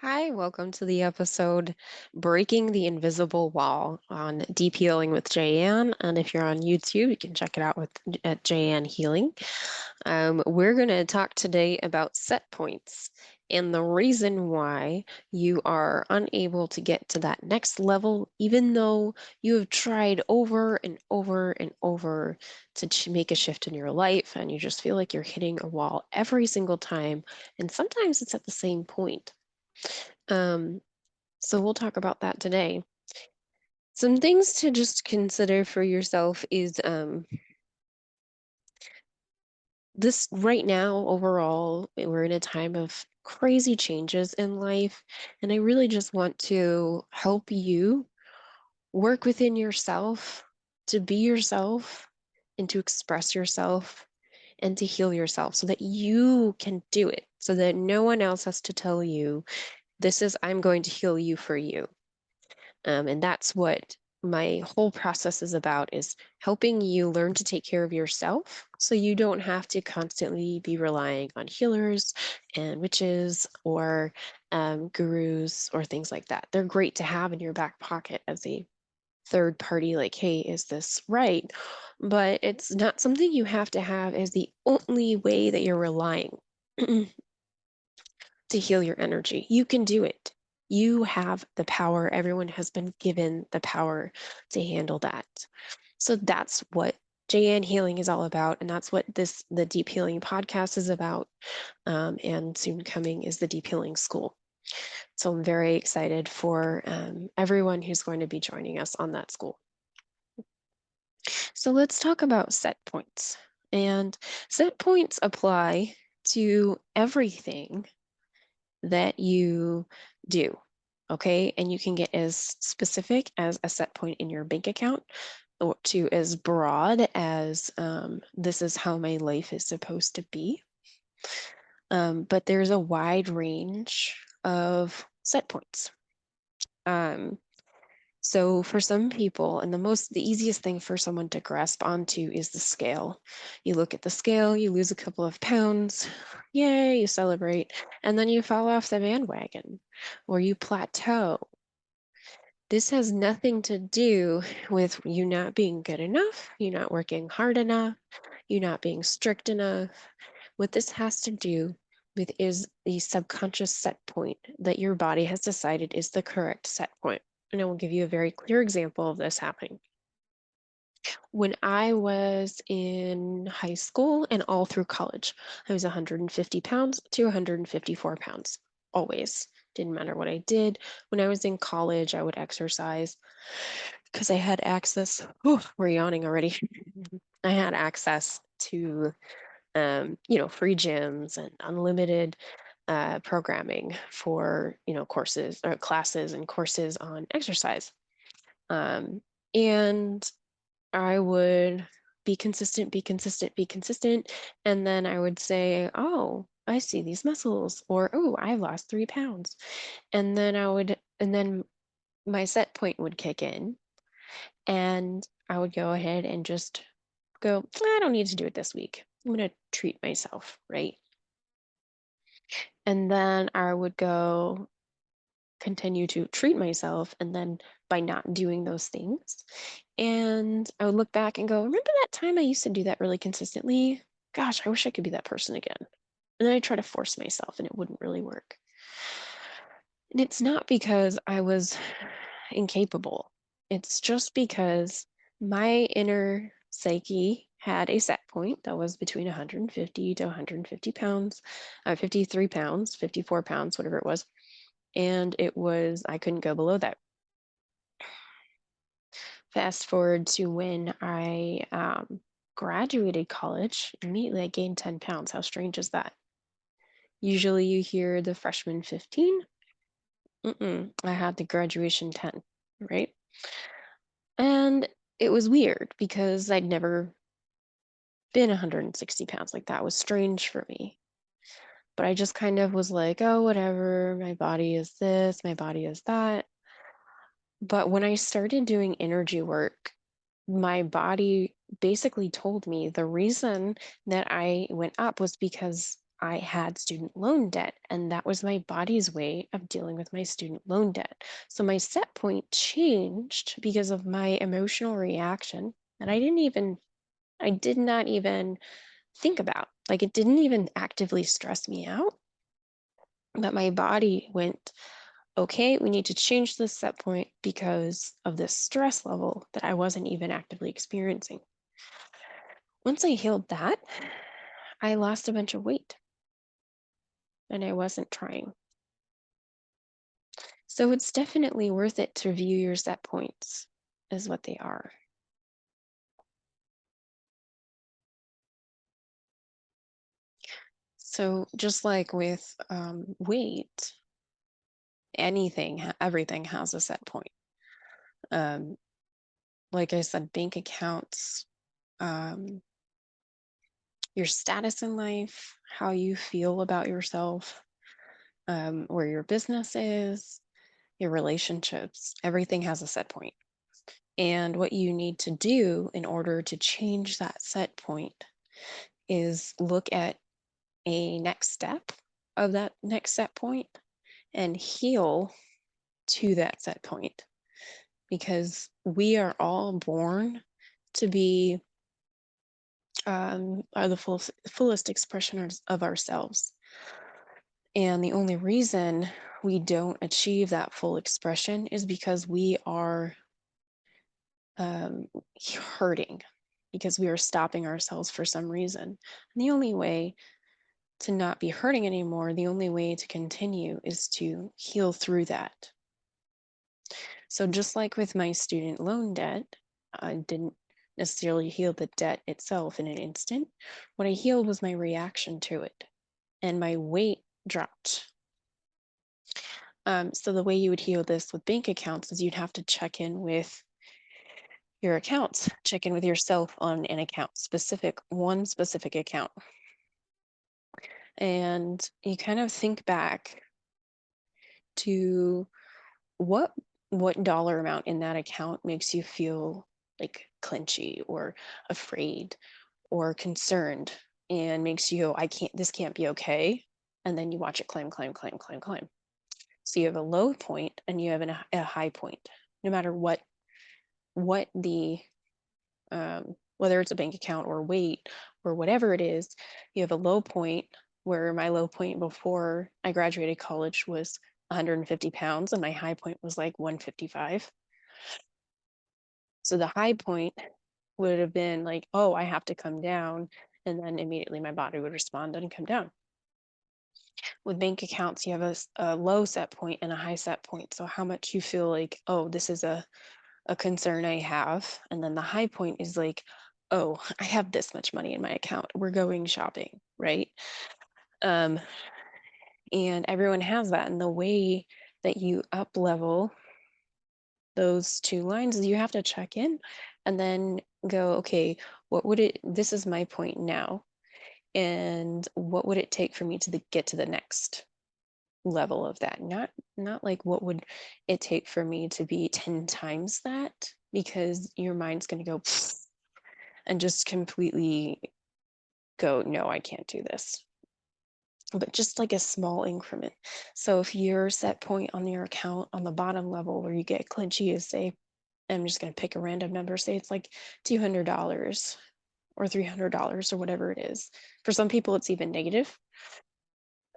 Hi, welcome to the episode Breaking the Invisible Wall on Deep Healing with Jayanne. And if you're on YouTube, you can check it out at Jayanne Healing. We're going to talk today about set points and the reason why you are unable to get to that next level, even though you have tried over and over and over to make a shift in your life, and you just feel like you're hitting a wall every single time. And sometimes it's at the same point. Um, so we'll talk about that today. Some things to just consider for yourself is this right now, overall, we're in a time of crazy changes in life. And I really just want to help you work within yourself to be yourself and to express yourself and to heal yourself so that you can do it, so that no one else has to tell you, this is, I'm going to heal you for you. And that's what my whole process is about, is helping you learn to take care of yourself so you don't have to constantly be relying on healers and witches or gurus or things like that. They're great to have in your back pocket as a third party, like, hey, is this right? But it's not something you have to have as the only way that you're relying to heal your energy. You can do it. You have the power. Everyone has been given the power to handle that. So that's what JN Healing is all about. And that's what the Deep Healing podcast is about. And soon coming is the Deep Healing School. So I'm very excited for everyone who's going to be joining us on that school. So let's talk about set points. And set points apply to everything that you do. Okay. And you can get as specific as a set point in your bank account, or to as broad as this is how my life is supposed to be. But there's a wide range of set points. Um, so for some people, and the easiest thing for someone to grasp onto is the scale. You look at the scale, you lose a couple of pounds, yay, you celebrate, and then you fall off the bandwagon or you plateau. This has nothing to do with you not being good enough, you not working hard enough, you not being strict enough. What this has to do with is the subconscious set point that your body has decided is the correct set point. And I will give you a very clear example of this happening. When I was in high school and all through college, I was 150 pounds to 154 pounds, always. Didn't matter what I did. When I was in college, I would exercise because I had access. Oh, we're yawning already. I had access to, free gyms and unlimited programming for, courses or classes and courses on exercise. Um, and I would be consistent, be consistent, be consistent. And then I would say, oh, I see these muscles, or oh, I've lost 3 pounds. And then my set point would kick in, and I would go ahead and just go, I don't need to do it this week. I'm going to treat myself, right? And then I would go continue to treat myself, and then by not doing those things, and I would look back and go, remember that time I used to do that really consistently? Gosh, I wish I could be that person again. And then I try to force myself and it wouldn't really work. And it's not because I was incapable. It's just because my inner psyche had a set point that was between 150 to 150 pounds, 53 pounds, 54 pounds, whatever it was. And I couldn't go below that. Fast forward to when I graduated college, immediately I gained 10 pounds. How strange is that? Usually you hear the freshman 15. I had the graduation 10, right? And it was weird because I'd never been 160 pounds. Like, that was strange for me. But I just kind of was like, oh, whatever. My body is this, my body is that. But when I started doing energy work, my body basically told me the reason that I went up was because I had student loan debt, and that was my body's way of dealing with my student loan debt. So my set point changed because of my emotional reaction that I did not even think about. Like it didn't even actively stress me out, but my body went, okay, we need to change this set point because of this stress level that I wasn't even actively experiencing. Once I healed that, I lost a bunch of weight and I wasn't trying. So it's definitely worth it to view your set points as what they are. So just like with weight, everything has a set point. Um, like I said, bank accounts, um, your status in life, how you feel about yourself, where your business is, your relationships, everything has a set point. And what you need to do in order to change that set point is look at a next step of that next set point and heal to that set point, because we are all born to be are the fullest expression of ourselves. And the only reason we don't achieve that full expression is because we are um, hurting, because we are stopping ourselves for some reason. And the only way to not be hurting anymore, the only way to continue is to heal through that. So just like with my student loan debt, I didn't necessarily heal the debt itself in an instant. What I healed was my reaction to it, and my weight dropped. So the way you would heal this with bank accounts is you'd have to check in with your accounts, check in with yourself on an account, one specific account. And you kind of think back to what dollar amount in that account makes you feel like clenchy or afraid or concerned and makes you go, this can't be okay. And then you watch it climb, climb, climb, climb, climb. So you have a low point and you have a high point. No matter what the whether it's a bank account or weight or whatever it is, you have a low point, where my low point before I graduated college was 150 pounds and my high point was like 155. So the high point would have been like, oh, I have to come down. And then immediately my body would respond and come down. With bank accounts, you have a low set point and a high set point. So how much you feel like, oh, this is a concern I have. And then the high point is like, oh, I have this much money in my account. We're going shopping, right? Um, and everyone has that. And the way that you up level those two lines is you have to check in and then go, okay, this is my point now. And what would it take for me to get to the next level of that? Not like what would it take for me to be 10 times that, because your mind's going to go and just completely go, no, I can't do this. But just like a small increment. So if your set point on your account on the bottom level where you get clinchy is, say, I'm just going to pick a random number, say it's like $200 or $300 or whatever it is. For some people, it's even negative.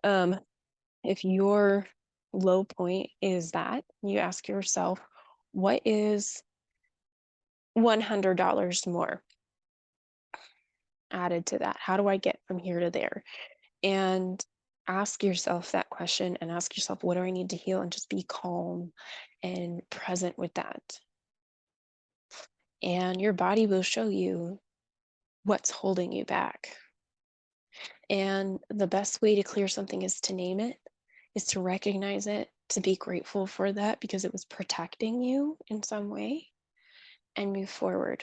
If your low point is that, you ask yourself, what is $100 more added to that? How do I get from here to there? And ask yourself that question and ask yourself, what do I need to heal? And just be calm and present with that. And your body will show you what's holding you back. And the best way to clear something is to name it, is to recognize it, to be grateful for that because it was protecting you in some way, and move forward.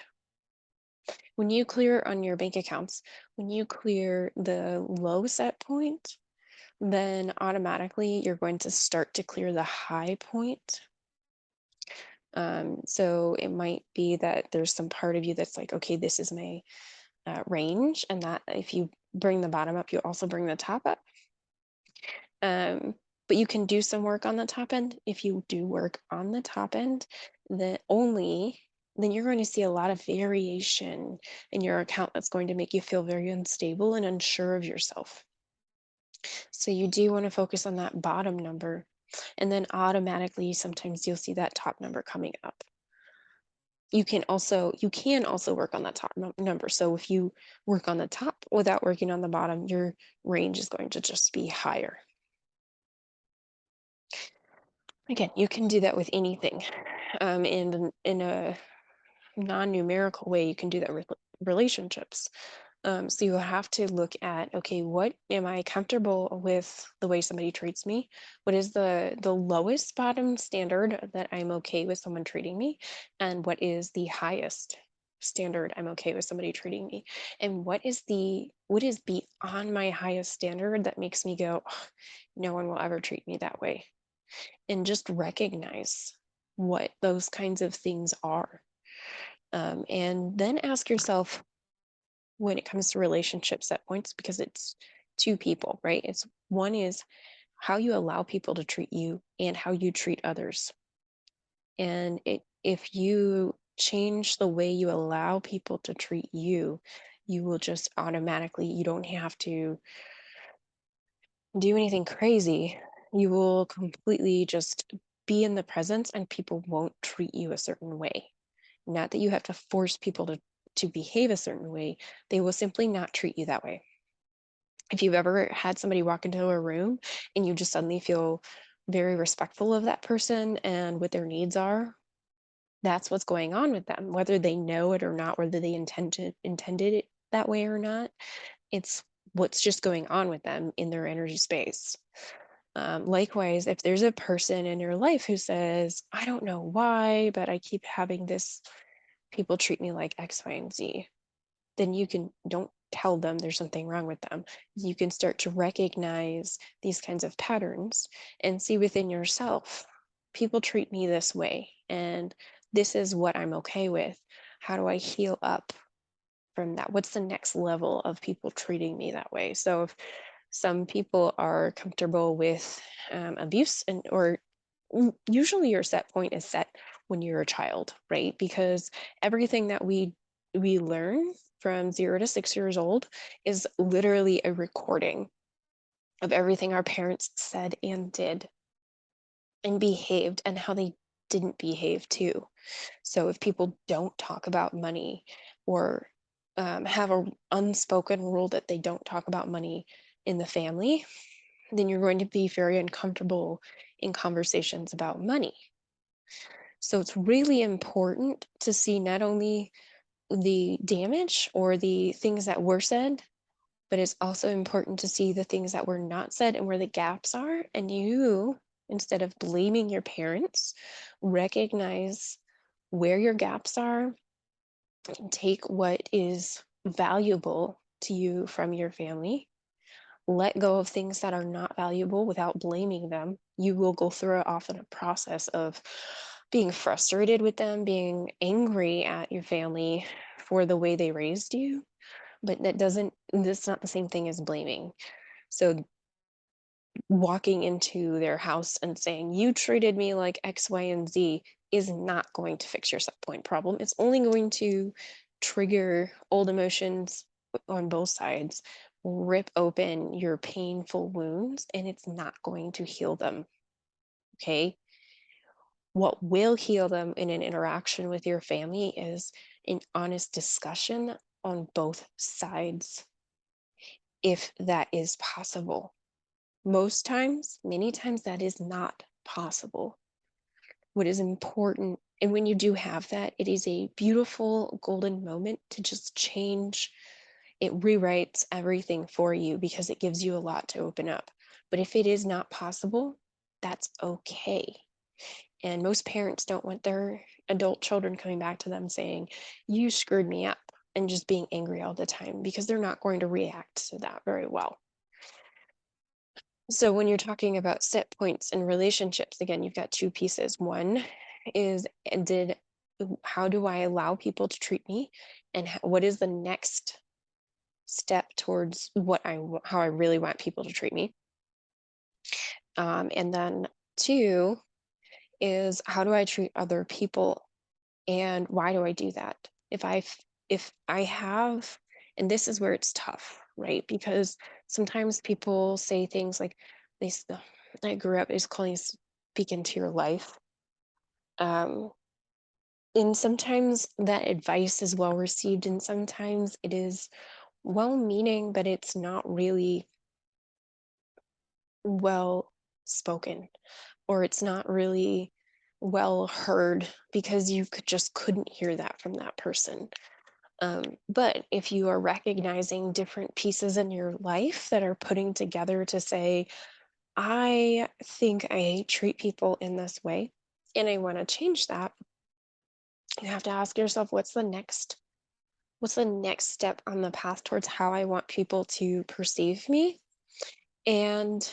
When you clear on your bank accounts, when you clear the low set point, then automatically you're going to start to clear the high point. So it might be that there's some part of you that's like, okay, this is my range, and that if you bring the bottom up, you also bring the top up. Um, but you can do some work on the top end. If you do work on the top end, then you're going to see a lot of variation in your account that's going to make you feel very unstable and unsure of yourself. So you do want to focus on that bottom number, and then automatically sometimes you'll see that top number coming up. You can also work on that top number. So if you work on the top without working on the bottom, your range is going to just be higher. Again, you can do that with anything. In a non-numerical way, you can do that with relationships. So you have to look at, okay, what am I comfortable with the way somebody treats me? What is the lowest bottom standard that I'm okay with someone treating me? And what is the highest standard I'm okay with somebody treating me? And what is beyond my highest standard that makes me go, "Ugh, no one will ever treat me that way?" And just recognize what those kinds of things are. And then ask yourself, when it comes to relationship set points, because it's two people, right? It's one is how you allow people to treat you and how you treat others. And if you change the way you allow people to treat you, you will just automatically, you don't have to do anything crazy. You will completely just be in the presence and people won't treat you a certain way. Not that you have to force people to behave a certain way, they will simply not treat you that way. If you've ever had somebody walk into a room and you just suddenly feel very respectful of that person and what their needs are, that's what's going on with them, whether they know it or not, whether they intended it that way or not. It's what's just going on with them in their energy space. Likewise, if there's a person in your life who says, I don't know why, but I keep having this, people treat me like X, Y, and Z, then don't tell them there's something wrong with them. You can start to recognize these kinds of patterns and see within yourself, people treat me this way, and this is what I'm okay with. How do I heal up from that? What's the next level of people treating me that way? So if some people are comfortable with abuse, and or usually your set point is set when you're a child, right? Because everything that we learn from 0 to 6 years old is literally a recording of everything our parents said and did and behaved, and how they didn't behave too. So if people don't talk about money, or have a unspoken rule that they don't talk about money in the family, then you're going to be very uncomfortable in conversations about money. So it's really important to see not only the damage or the things that were said, but it's also important to see the things that were not said and where the gaps are. And you, instead of blaming your parents, recognize where your gaps are and take what is valuable to you from your family. Let go of things that are not valuable without blaming them. You will go through often a process of being frustrated with them, being angry at your family for the way they raised you, but that's not the same thing as blaming. So walking into their house and saying, you treated me like X, Y, and Z is not going to fix your set point problem. It's only going to trigger old emotions on both sides, rip open your painful wounds, and it's not going to heal them. Okay. What will heal them in an interaction with your family is an honest discussion on both sides, if that is possible. Most times, many times, that is not possible. What is important, and when you do have that, it is a beautiful golden moment to just change. It rewrites everything for you because it gives you a lot to open up. But if it is not possible, that's okay. And most parents don't want their adult children coming back to them saying, you screwed me up, and just being angry all the time, because they're not going to react to that very well. So when you're talking about set points in relationships, again, you've got two pieces. One is, how do I allow people to treat me? And what is the next step towards how I really want people to treat me. And then two is, how do I treat other people, and why do I do that? If I have, and this is where it's tough, right? Because sometimes people say things like, they s- I grew up is calling speak into your life. Um, and sometimes that advice is well received, and sometimes it is well meaning, but it's not really well spoken, or it's not really well heard because you just couldn't hear that from that person. But if you are recognizing different pieces in your life that are putting together to say, I think I treat people in this way and I want to change that, you have to ask yourself, what's the next step on the path towards how I want people to perceive me, and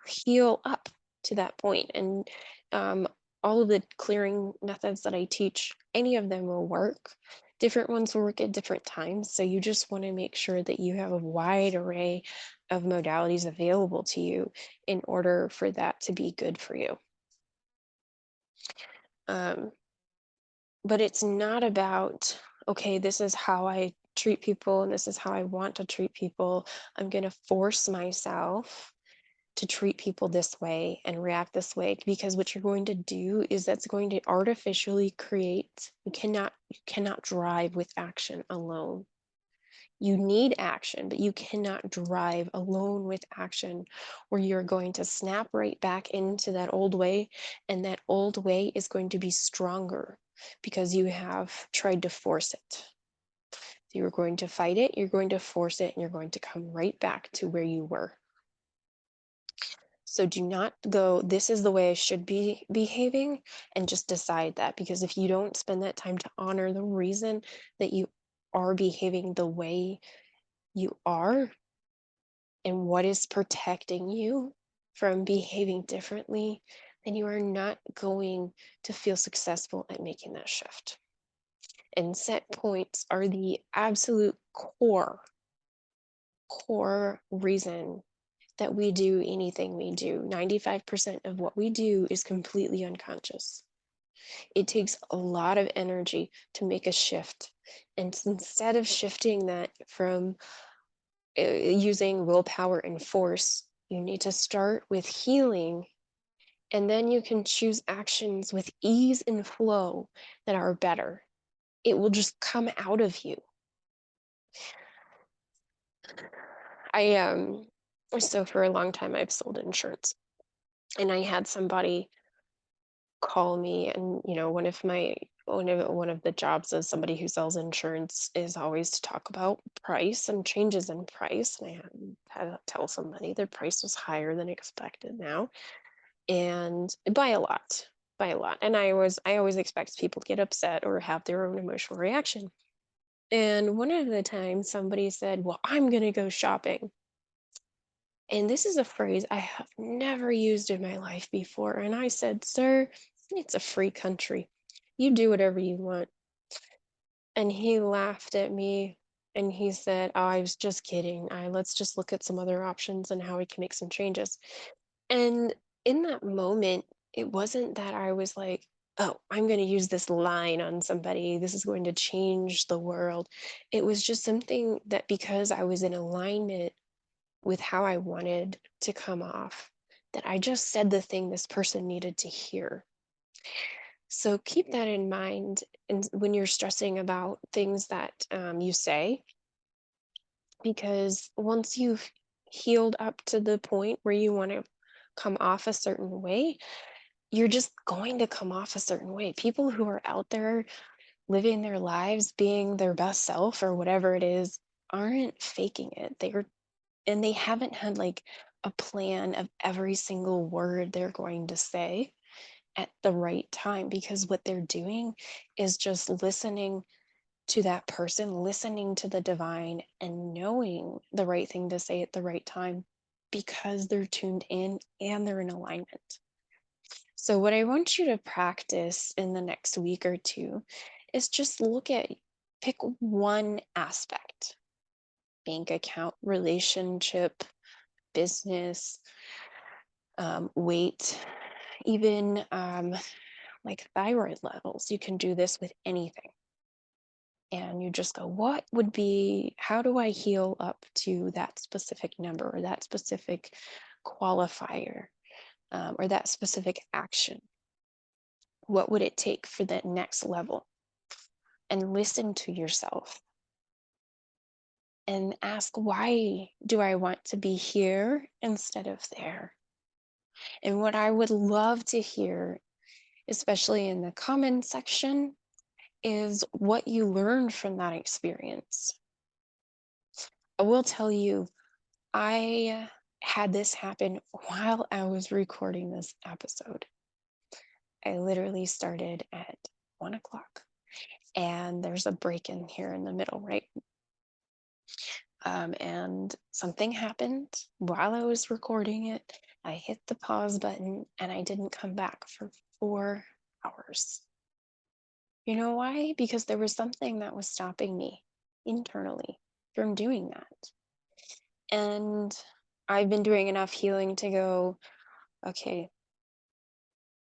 heal up to that point. And um, all of the clearing methods that I teach, any of them will work. Different ones will work at different times. So you just want to make sure that you have a wide array of modalities available to you in order for that to be good for you. Um, but it's not about, okay, this is how I treat people and this is how I want to treat people. I'm going to force myself to treat people this way and react this way, because what you're going to do is that's going to artificially create, you cannot drive with action alone. You need action, but you cannot drive alone with action, where you're going to snap right back into that old way, and that old way is going to be stronger because you have tried to force it. So you're going to fight it, you're going to force it, and you're going to come right back to where you were. So do not go, this is the way I should be behaving, and just decide that. Because if you don't spend that time to honor the reason that you are behaving the way you are, and what is protecting you from behaving differently, then you are not going to feel successful at making that shift. And set points are the absolute core reason that we do anything we do. 95% of what we do is completely unconscious. It takes a lot of energy to make a shift. And instead of shifting that from using willpower and force, you need to start with healing. And then you can choose actions with ease and flow that are better. It will just come out of you. I so for a long time I've sold insurance, and I had somebody call me, and one of the jobs as somebody who sells insurance is always to talk about price and changes in price. And I had to tell somebody their price was higher than expected now, and by a lot. And I always expect people to get upset or have their own emotional reaction. And one of the times somebody said, well, I'm going to go shopping. And this is a phrase I have never used in my life before. And I said, sir, it's a free country. You do whatever you want. And he laughed at me and he said, oh, I was just kidding. Let's just look at some other options and how we can make some changes. And in that moment, it wasn't that I was like, oh, I'm going to use this line on somebody. This is going to change the world. It was just something that, because I was in alignment with how I wanted to come off, that I just said the thing this person needed to hear. So keep that in mind, and when you're stressing about things that you say, because once you've healed up to the point where you want to come off a certain way, you're just going to come off a certain way. People who are out there living their lives, being their best self or whatever it is, aren't faking it. And they haven't had like a plan of every single word they're going to say at the right time, because what they're doing is just listening to that person, listening to the divine, and knowing the right thing to say at the right time, because they're tuned in and they're in alignment. So, what I want you to practice in the next week or two is just pick one aspect bank account, relationship, business, weight, even like thyroid levels. You can do this with anything. And you just go, what would be, how do I heal up to that specific number or that specific qualifier, or that specific action? What would it take for that next level? And listen to yourself and ask, why do I want to be here instead of there? And what I would love to hear, especially in the comment section, is what you learned from that experience. I will tell you, I had this happen while I was recording this episode. I literally started at 1 o'clock, and there's a break in here in the middle, right? And something happened while I was recording it. I hit the pause button and I didn't come back for 4 hours. You know why? Because there was something that was stopping me internally from doing that. And I've been doing enough healing to go, okay,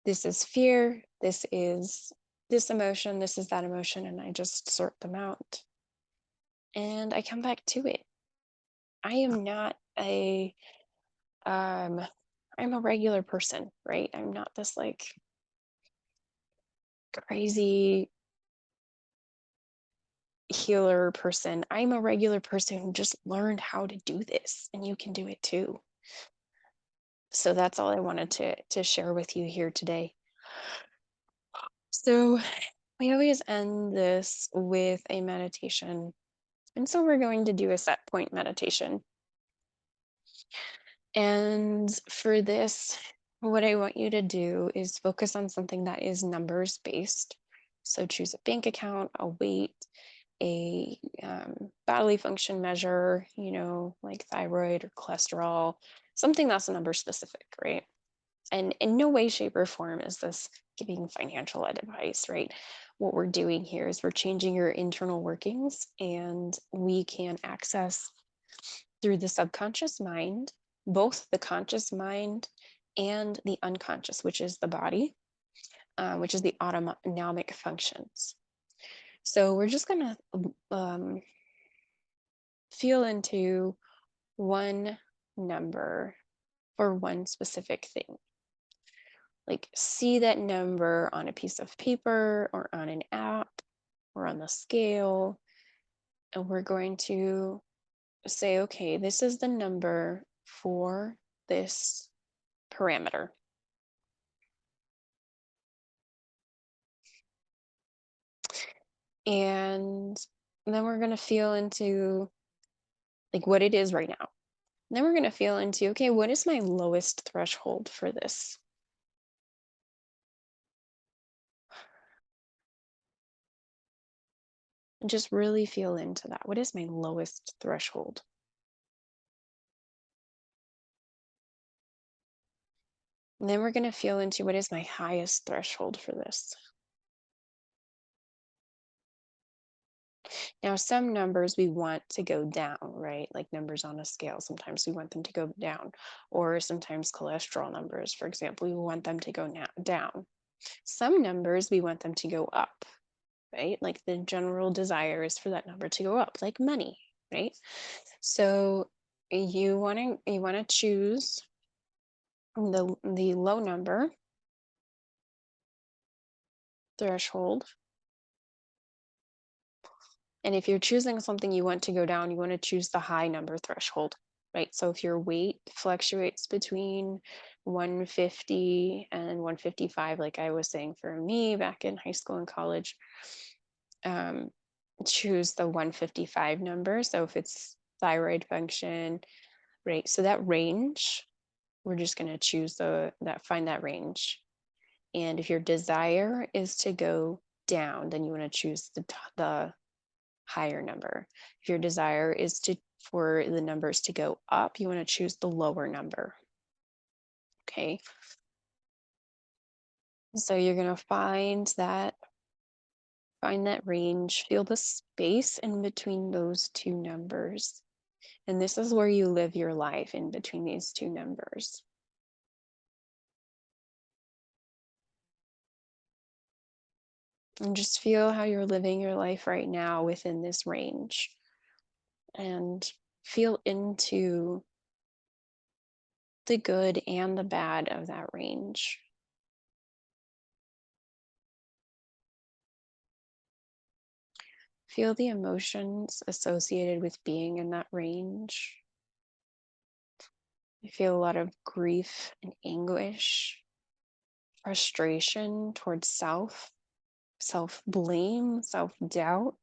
this is fear, this is this emotion, this is that emotion, and I just sort them out. And I come back to it. I am not a I'm a regular person, right? I'm not this like crazy healer person. I'm a regular person who just learned how to do this, and you can do it too. So that's all I wanted to share with you here today. So we always end this with a meditation. And so we're going to do a set point meditation. And for this, what I want you to do is focus on something that is numbers based. So choose a bank account, a weight, a bodily function measure, like thyroid or cholesterol, something that's number specific, right? And in no way, shape, or form is this giving financial advice, right? What we're doing here is we're changing your internal workings, and we can access through the subconscious mind, both the conscious mind and the unconscious, which is the body, which is the autonomic functions. So we're just going to feel into one number for one specific thing. Like see that number on a piece of paper or on an app or on the scale. And we're going to say, okay, this is the number for this parameter. And then we're going to feel into like what it is right now. And then we're going to feel into, okay, what is my lowest threshold for this? And just really feel into that. What is my lowest threshold? And then we're going to feel into what is my highest threshold for this. Now, some numbers we want to go down, right? Like numbers on a scale, sometimes we want them to go down. Or sometimes cholesterol numbers, for example, we want them to go down. Some numbers we want them to go up, right? Like the general desire is for that number to go up, like money, right? So you want to choose the low number threshold. And if you're choosing something you want to go down, you want to choose the high number threshold, right? So if your weight fluctuates between 150 and 155, like I was saying for me back in high school and college, choose the 155 number. So if it's thyroid function, right? So that range, we're just going to choose find that range. And if your desire is to go down, then you want to choose the higher number. If your desire is for the numbers to go up, you want to choose the lower number. Okay. So you're going to find that range, feel the space in between those two numbers. And this is where you live your life in between these two numbers. And just feel how you're living your life right now within this range. And feel into the good and the bad of that range. Feel the emotions associated with being in that range. I feel a lot of grief and anguish, frustration towards self, self blame, self doubt.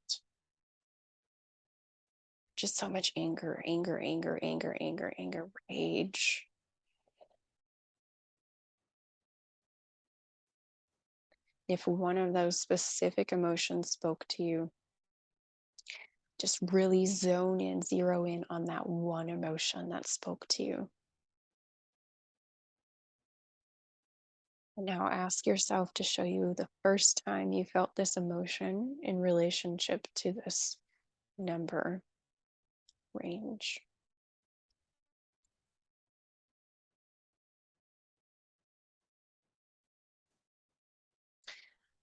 Just so much anger, anger, anger, anger, anger, anger, rage. If one of those specific emotions spoke to you, just really zone in, zero in on that one emotion that spoke to you. And now ask yourself to show you the first time you felt this emotion in relationship to this number range.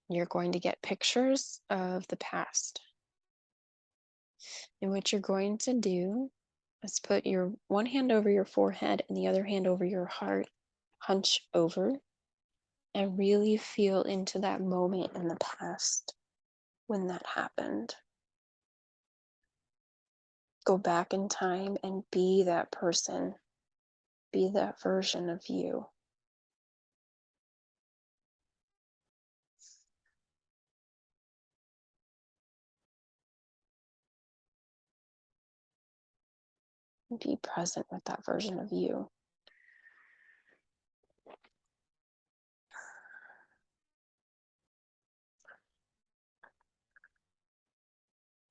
You're going to get pictures of the past. And what you're going to do is put your one hand over your forehead and the other hand over your heart, hunch over, and really feel into that moment in the past when that happened. Go back in time and be that person, be that version of you. Be present with that version of you.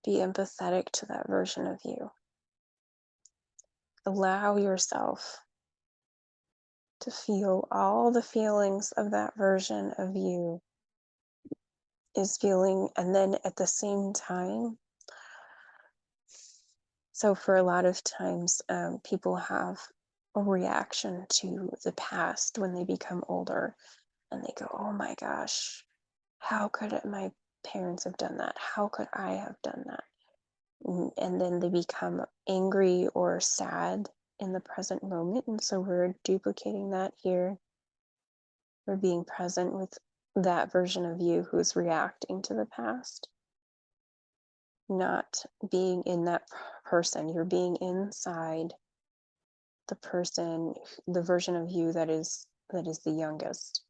Be empathetic to that version of you. Allow yourself to feel all the feelings of that version of you is feeling, and then at the same time, so for a lot of times people have a reaction to the past when they become older, and they go, oh my gosh, how could my parents have done that? How could I have done that? And then they become angry or sad in the present moment. And so we're duplicating that here. We're being present with that version of you who's reacting to the past, not being in that person. You're being inside the person, the version of you that is the youngest.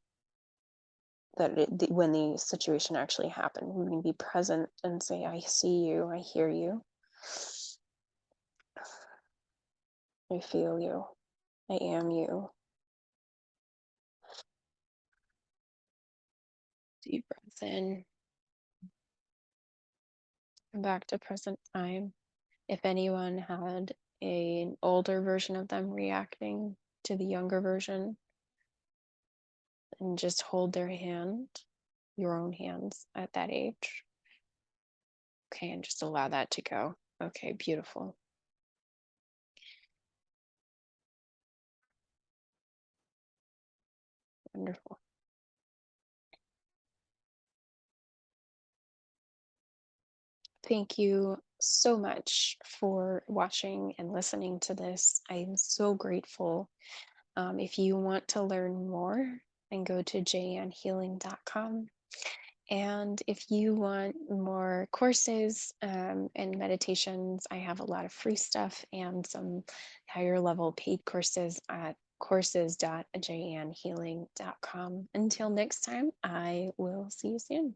When the situation actually happened, we can be present and say, I see you, I hear you, I feel you, I am you. Deep breath in and back to present time. If anyone had an older version of them reacting to the younger version, and just hold their hand, your own hands at that age. Okay, and just allow that to go. Okay, beautiful. Wonderful. Thank you so much for watching and listening to this. I'm so grateful. If you want to learn more, then go to janhealing.com. And if you want more courses and meditations, I have a lot of free stuff and some higher level paid courses at courses.janhealing.com. Until next time, I will see you soon.